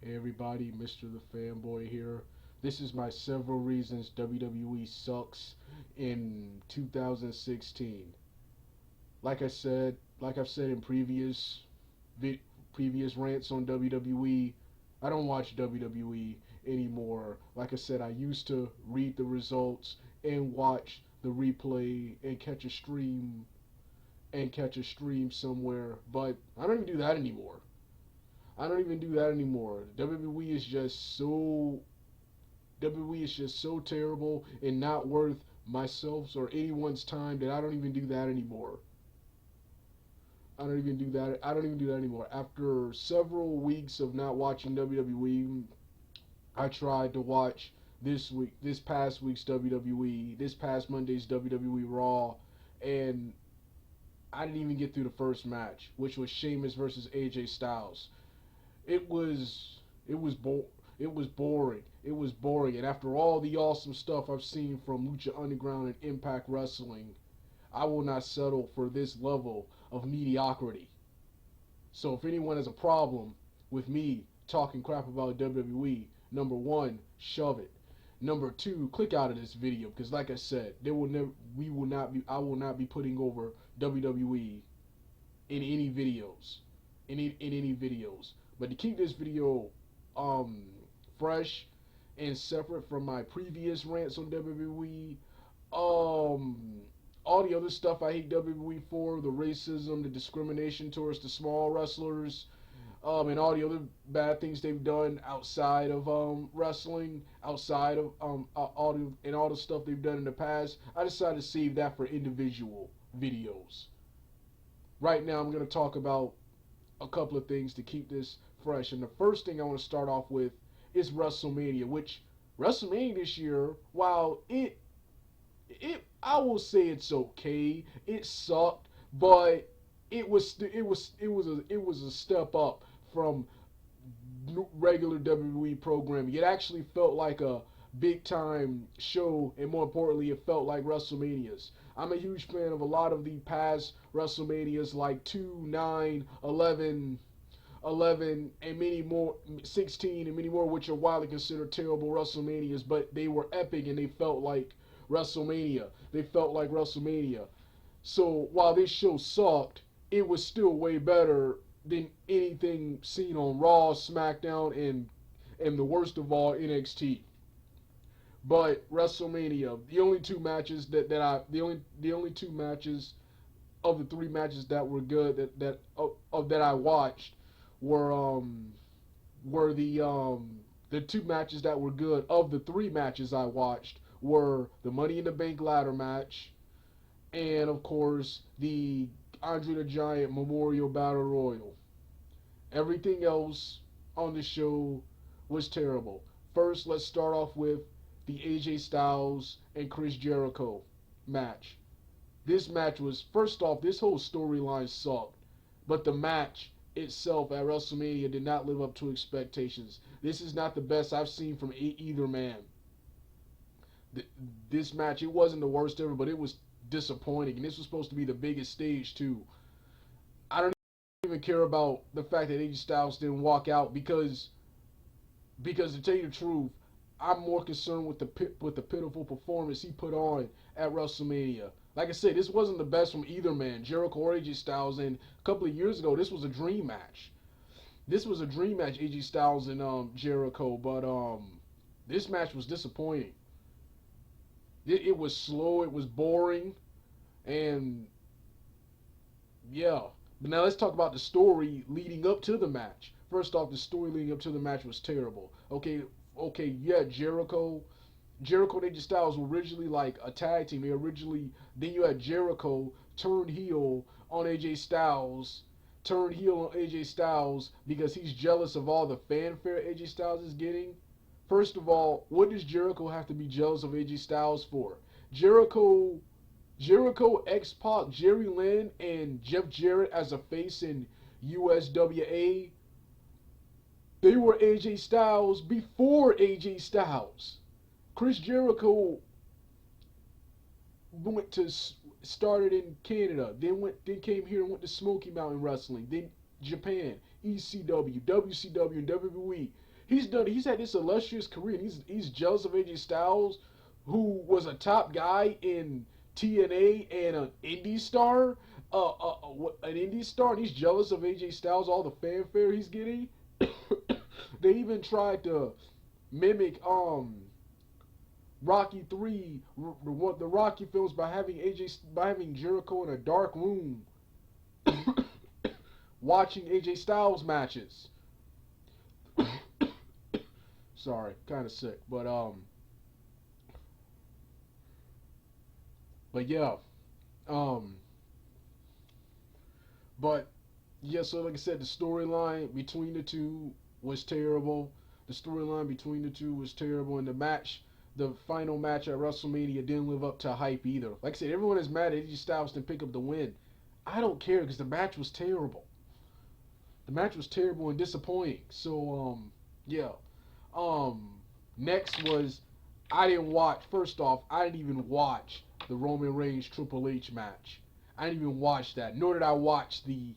Hey everybody, MrThefanboy here. This is my several reasons WWE sucks in 2016. Like I've said in previous rants on WWE, I don't watch WWE anymore. Like I said, I used to read the results and watch the replay and catch a stream somewhere, but I don't even do that anymore. I don't even do that anymore. WWE is just so terrible and not worth myself's or anyone's time that I don't even do that anymore. I don't even do that anymore. After several weeks of not watching WWE, I tried to watch this past week's WWE, this past Monday's WWE Raw, and I didn't even get through the first match, which was Sheamus versus AJ Styles. It was it was bo- it was boring. It was boring. And after all the awesome stuff I've seen from Lucha Underground and Impact Wrestling, I will not settle for this level of mediocrity. So if anyone has a problem with me talking crap about WWE, number one, shove it. Number two, click out of this video because, like I said, there will never, we will not be, I will not be putting over WWE in any videos, in any videos. But to keep this video um fresh and separate from my previous rants on WWE, um all the other stuff I hate WWE for, the racism, the discrimination towards the small wrestlers, and all the other bad things they've done outside of wrestling, outside of all the stuff they've done in the past. I decided to save that for individual videos. Right now, I'm going to talk about a couple of things to keep this fresh. And the first thing I want to start off with is WrestleMania, which WrestleMania this year, while it I will say it's okay. It sucked, but it was a step up from regular WWE programming. It actually felt like a big time show, and more importantly, it felt like WrestleManias. I'm a huge fan of a lot of the past WrestleManias, like 2, 9, 11, and many more, 16, and many more, which are widely considered terrible WrestleManias, but they were epic and they felt like WrestleMania. They felt like WrestleMania. So while this show sucked, it was still way better than anything seen on Raw, SmackDown, and the worst of all, NXT. But WrestleMania, the only two matches the only two matches of the three matches that were good that I watched were the two matches that were good of the three matches I watched were the Money in the Bank ladder match and of course the Andre the Giant Memorial Battle Royal. Everything else on the show was terrible. First, let's start off with the AJ Styles and Chris Jericho match. This match was, first off, this whole storyline sucked, but the match itself at WrestleMania did not live up to expectations. This is not the best I've seen from either man. This match, it wasn't the worst ever, but it was disappointing, and this was supposed to be the biggest stage too. I don't even care about the fact that AJ Styles didn't walk out because to tell you the truth, I'm more concerned with the pitiful performance he put on at WrestleMania. Like I said, this wasn't the best from either man, Jericho or AJ Styles. And a couple of years ago, this was a dream match. This was a dream match, AJ Styles and Jericho. But this match was disappointing. It was slow. It was boring. And yeah. But now let's talk about the story leading up to the match. First off, the story leading up to the match was terrible. Okay, yeah, Jericho and AJ Styles were originally like a tag team. Then you had Jericho turn heel on AJ Styles because he's jealous of all the fanfare AJ Styles is getting. First of all, what does Jericho have to be jealous of AJ Styles for? Jericho, Jericho, X Pac, Jerry Lynn, and Jeff Jarrett as a face in USWA, they were AJ Styles before AJ Styles. Chris Jericho went to started in Canada, then came here and went to Smoky Mountain Wrestling, then Japan, ECW, WCW, and WWE. He's had this illustrious career. And he's jealous of AJ Styles, who was a top guy in TNA and an indie star, an indie star, and he's jealous of AJ Styles, all the fanfare he's getting. They even tried to mimic Rocky 3, the Rocky films, by having Jericho in a dark room watching AJ Styles matches. Sorry, kind of sick, but yeah, um, but yeah. So like I said, the storyline between the two was terrible. The storyline between the two was terrible, and the final match at WrestleMania didn't live up to hype either. Like I said, everyone is mad at AJ Styles didn't pick up the win. I don't care because the match was terrible. The match was terrible and disappointing. So yeah. Um, Next was, I didn't watch. First off, I didn't even watch the Roman Reigns Triple H match. I didn't even watch that. Nor did I watch the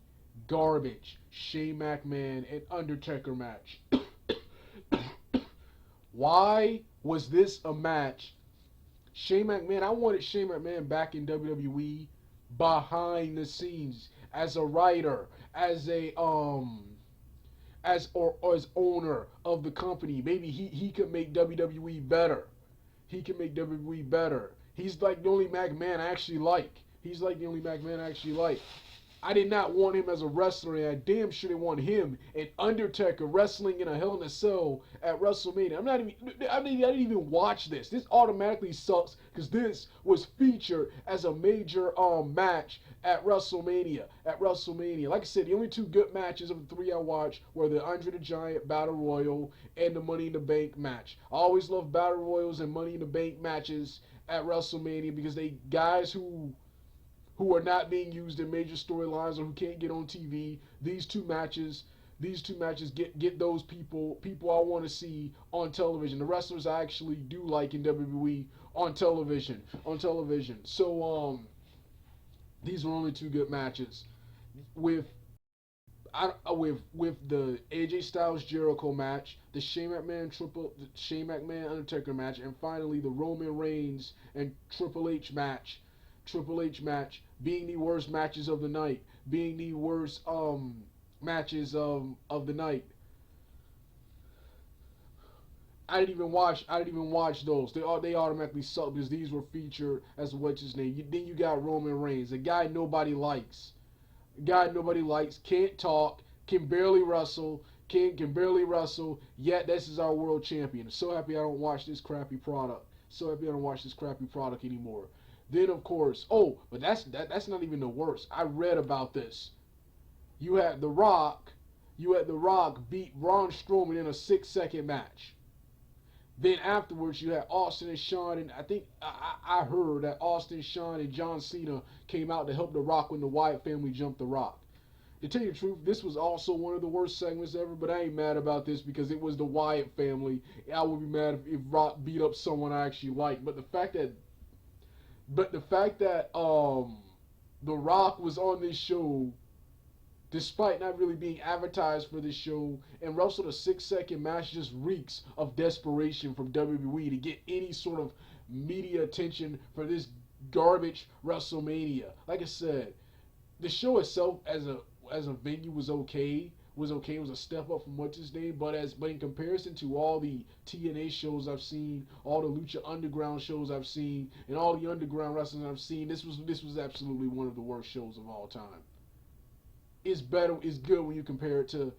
garbage Shane McMahon and Undertaker match. Why was this a match? Shane McMahon, I wanted Shane McMahon back in WWE behind the scenes as a writer, as a as owner of the company. Maybe he could make WWE better. He can make WWE better. He's like the only McMahon I actually like. He's like the only McMahon I actually like. I did not want him as a wrestler, and I damn sure didn't want him and Undertaker wrestling in a Hell in a Cell at WrestleMania. I didn't even watch this. This automatically sucks because this was featured as a major match at WrestleMania. Like I said, the only two good matches of the three I watched were the Andre the Giant Battle Royal and the Money in the Bank match. I always love Battle Royals and Money in the Bank matches at WrestleMania because they guys who are not being used in major storylines or who can't get on TV. These two matches get those people I want to see on television. The wrestlers I actually do like in WWE on television. So these were only two good matches with the AJ Styles Jericho match, the Shane McMahon Undertaker match, and finally the Roman Reigns and Triple H match being the worst matches of the night, being the worst matches of the night. I didn't even watch those. They automatically suck because these were featured as what's his name. Then you got Roman Reigns, a guy nobody likes. Can't talk, can barely wrestle, can barely wrestle. Yet this is our world champion. So happy I don't watch this crappy product. Anymore. Then of course, but that's not even the worst. I read about this. You had The Rock beat Braun Strowman in a 6-second match. Then afterwards, you had Austin and Shawn, and I think I heard that Austin, Shawn, and John Cena came out to help The Rock when the Wyatt family jumped The Rock. To tell you the truth, this was also one of the worst segments ever, but I ain't mad about this because it was the Wyatt family. I would be mad if Rock beat up someone I actually like, but the fact that The Rock was on this show, despite not really being advertised for this show, and wrestled a 6-second match, just reeks of desperation from WWE to get any sort of media attention for this garbage WrestleMania. Like I said, the show itself as a venue was okay. It was a step up from what's his name, but in comparison to all the TNA shows I've seen, all the Lucha Underground shows I've seen, and all the underground wrestling I've seen, this was absolutely one of the worst shows of all time. It's good when you compare it to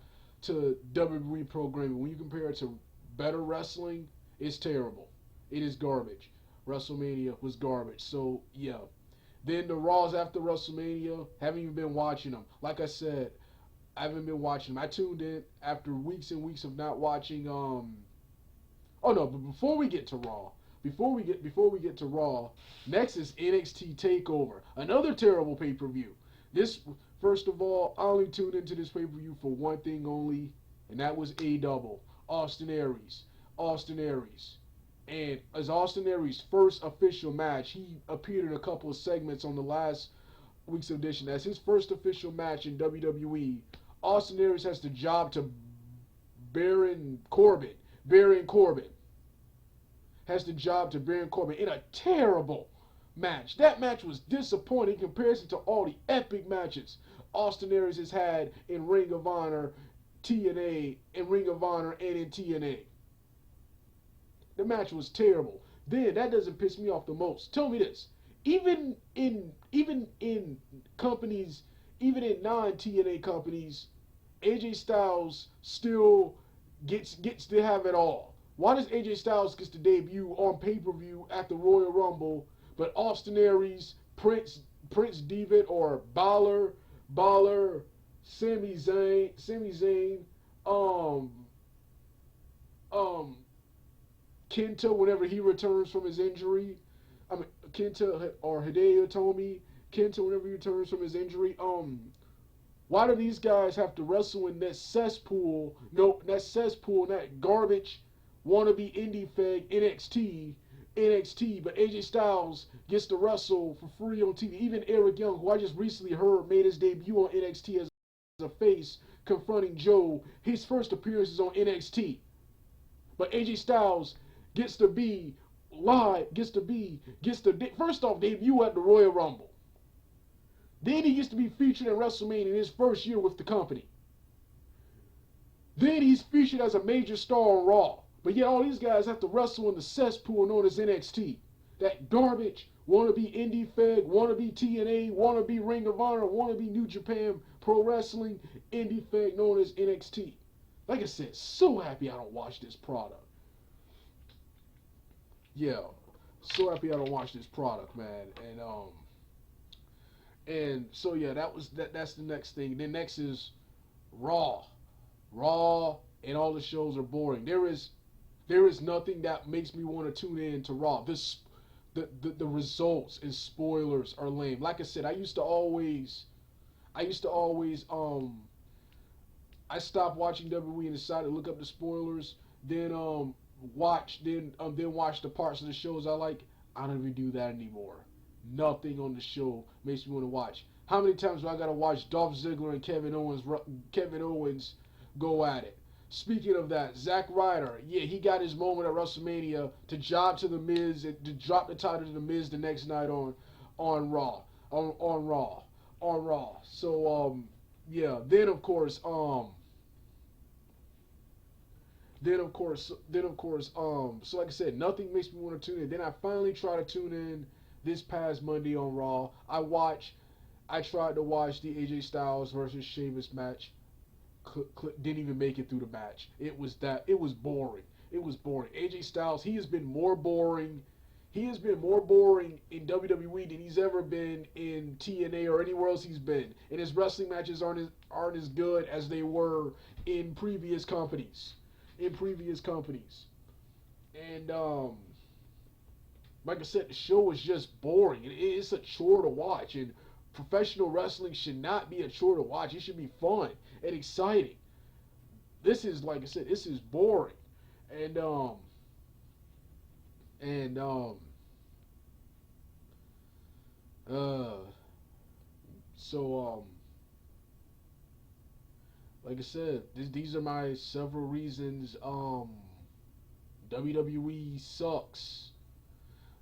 WWE programming. When you compare it to better wrestling, it's terrible. It is garbage. WrestleMania was garbage. So yeah. Then the Raws after WrestleMania, haven't even been watching them. Like I said, I haven't been watching them. I tuned in after weeks and weeks of not watching. Oh no! But before we get to Raw, next is NXT Takeover, another terrible pay-per-view. This, first of all, I only tuned into this pay-per-view for one thing only, and that was A-Double, Austin Aries. And as Austin Aries' first official match, he appeared in a couple of segments on the last week's edition. As his first official match in WWE, Austin Aries has the job to Baron Corbin. Baron Corbin has the job to Baron Corbin in a terrible match. That match was disappointing in comparison to all the epic matches Austin Aries has had in Ring of Honor, TNA, in Ring of Honor, and in TNA. The match was terrible. Then that doesn't piss me off the most. Tell me this: even in companies, even in non-TNA companies, AJ Styles still gets to have it all. Why does AJ Styles get to debut on pay-per-view at the Royal Rumble, but Austin Aries, Prince Devitt, or Baller, Sami Zayn, um, um, Kenta whenever he returns from his injury. I mean Kenta or Hideo Tomi. Kenta whenever he returns from his injury. Why do these guys have to wrestle in that cesspool? No, that cesspool, that garbage wannabe indie fag NXT, but AJ Styles gets to wrestle for free on TV. Even Eric Young, who I just recently heard made his debut on NXT as a face, confronting Joe. His first appearance is on NXT. But AJ Styles gets to be live, first off, debut at the Royal Rumble. Then he gets to be featured in WrestleMania in his first year with the company. Then he's featured as a major star on Raw. But yet all these guys have to wrestle in the cesspool known as NXT. That garbage, wannabe indie fag, wannabe TNA, wannabe Ring of Honor, wannabe New Japan Pro Wrestling, indie fag known as NXT. Like I said, so happy I don't watch this product. Yeah, so happy I don't watch this product, man. And so yeah, that's the next thing. Then next is Raw. Raw and all the shows are boring. There is nothing that makes me want to tune in to Raw. The results and spoilers are lame. Like I said, I stopped watching WWE and decided to look up the spoilers. Then watch the parts of the shows I like. I don't even do that anymore. Nothing on the show makes me want to watch. How many times do I gotta watch Dolph Ziggler and Kevin Owens go at it? Speaking of that, Zack Ryder, yeah, he got his moment at WrestleMania to job to the Miz and to drop the title to the Miz the next night on Raw, on Raw. So yeah. Then of course, so like I said, nothing makes me want to tune in. Then I finally try to tune in this past Monday on Raw. I tried to watch the AJ Styles versus Sheamus match. Didn't even make it through the match. It was boring. It was boring. AJ Styles, he has been more boring. He has been more boring in WWE than he's ever been in TNA or anywhere else he's been. And his wrestling matches aren't as good as they were in previous companies. And like I said, the show is just boring. It's a chore to watch. And professional wrestling should not be a chore to watch. It should be fun and exciting. This is, like I said, this is boring. And and so like I said, these are my several reasons WWE sucks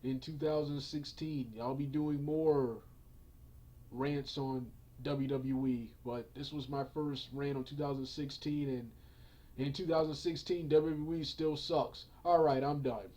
in 2016. I'll be doing more rants on WWE, but this was my first rant on 2016, and in 2016 WWE still sucks. Alright, I'm done.